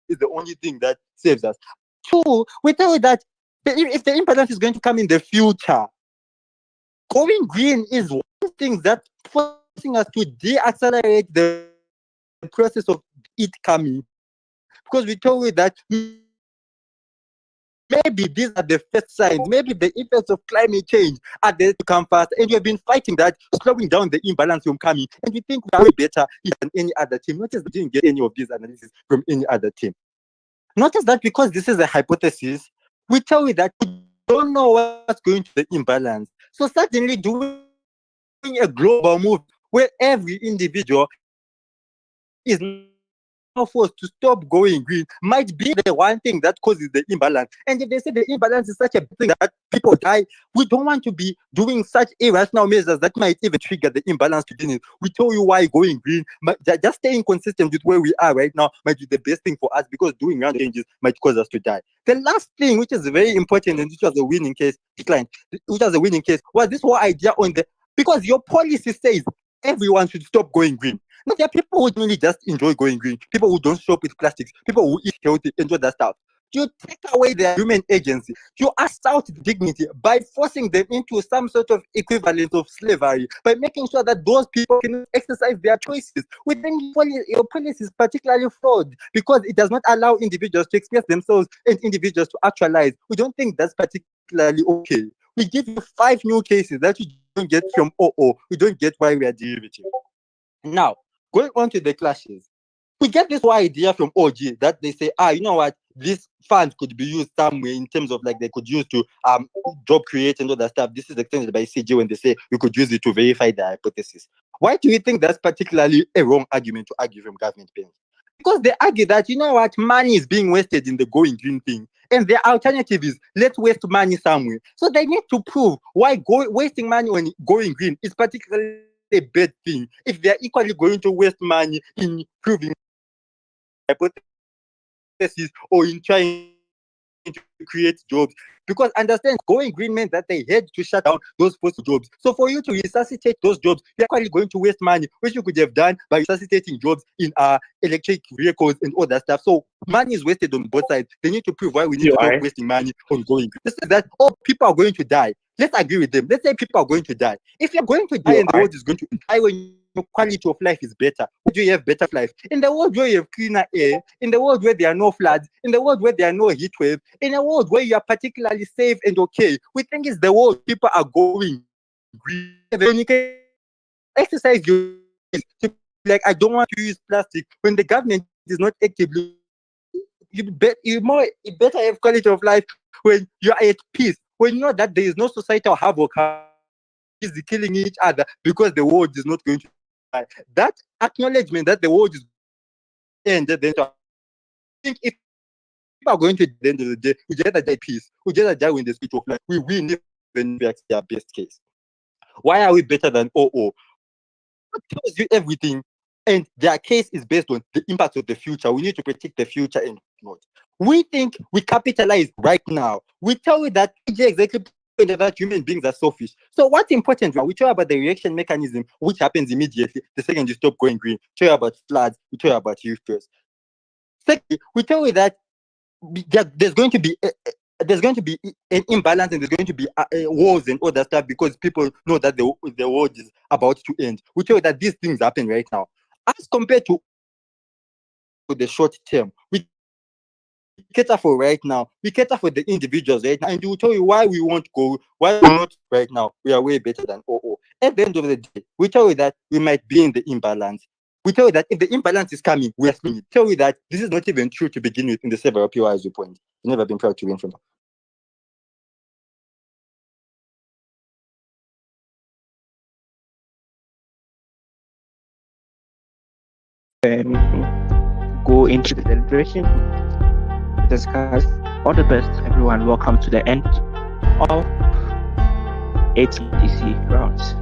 is the only thing that saves us. Two, we tell you that if the imbalance is going to come in the future, going green is one thing that forcing us to de-accelerate the process of it coming. Because we tell you that maybe these are the first signs, maybe the effects of climate change are there to come fast, and you've been fighting that, slowing down the imbalance from coming, and we think we are way better than any other team. Notice we didn't get any of these analysis from any other team. Notice that because this is a hypothesis, we tell you that we don't know what's going to the imbalance. So suddenly doing a global move where every individual is forced to stop going green might be the one thing that causes the imbalance. And if they say the imbalance is such a big thing that people die, we don't want to be doing such irrational measures that might even trigger the imbalance to begin with. We tell you why going green, just staying consistent with where we are right now might be the best thing for us because doing round changes might cause us to die. The last thing, which is very important and which was a winning case, was this whole idea on the, because your policy says everyone should stop going green. No, there are people who only just enjoy going green, people who don't shop with plastics, people who eat healthy, enjoy that stuff. You take away their human agency. You assault dignity by forcing them into some sort of equivalent of slavery, by making sure that those people can exercise their choices. We think your policy is particularly flawed because it does not allow individuals to express themselves and individuals to actualize. We don't think that's particularly okay. We give you 5 new cases that you don't get from OO. We don't get why we are derivative. Now, going on to the clashes, we get this whole idea from OG that they say, you know what, these funds could be used somewhere in terms of like they could use to job create and all that stuff. This is extended by CG when they say we could use it to verify the hypothesis. Why do you think that's particularly a wrong argument to argue from government pens? Because they argue that, you know what, money is being wasted in the going green thing. And the alternative is let's waste money somewhere. So they need to prove why wasting money on going green is particularly a bad thing if they're equally going to waste money in proving hypothesis or in trying to create jobs. Because understand, going green meant that they had to shut down those fossil jobs. So for you to resuscitate those jobs, you're actually going to waste money, which you could have done by resuscitating jobs in electric vehicles and all that stuff. So money is wasted on both sides. They need to prove why we need to stop wasting money on going green. They say that people are going to die. Let's agree with them. Let's say people are going to die. If you're going to die and the world is going to die when your quality of life is better, where do you have better life? In the world where you have cleaner air, in the world where there are no floods, in the world where there are no heat waves, in a world where you are particularly safe and okay, we think it's the world people are going green. Then you can exercise your like, I don't want to use plastic when the government is not actively. You better have quality of life when you are at peace. When you know that there is no societal havoc is killing each other because the world is not going to die. That acknowledgement that the world is end, then I think if people are going to the end of the day, we just die peace. We just die when the speech of life. We win even if their best case. Why are we better than OO? What tells you everything? And their case is based on the impact of the future. We need to predict the future and not. We think we capitalize right now. We tell you that exactly that human beings are selfish. So what's important? We tell you about the reaction mechanism, which happens immediately the second you stop going green. We tell you about floods. We tell you about youth first. Secondly, we tell you that there's going to be an imbalance and there's going to be wars and all that stuff because people know that the world is about to end. We tell you that these things happen right now. As compared to the short term, we cater for right now. We cater for the individuals right now, and we will tell you why we won't go, why we're not right now. We are way better than OO. At the end of the day, we tell you that we might be in the imbalance. We tell you that if the imbalance is coming, we are seeing it. Tell you that this is not even true to begin with in the several POIs we point. We've never been proud to win from. Go into the deliberation, discuss. All the best, everyone. Welcome to the end of 8 DC rounds.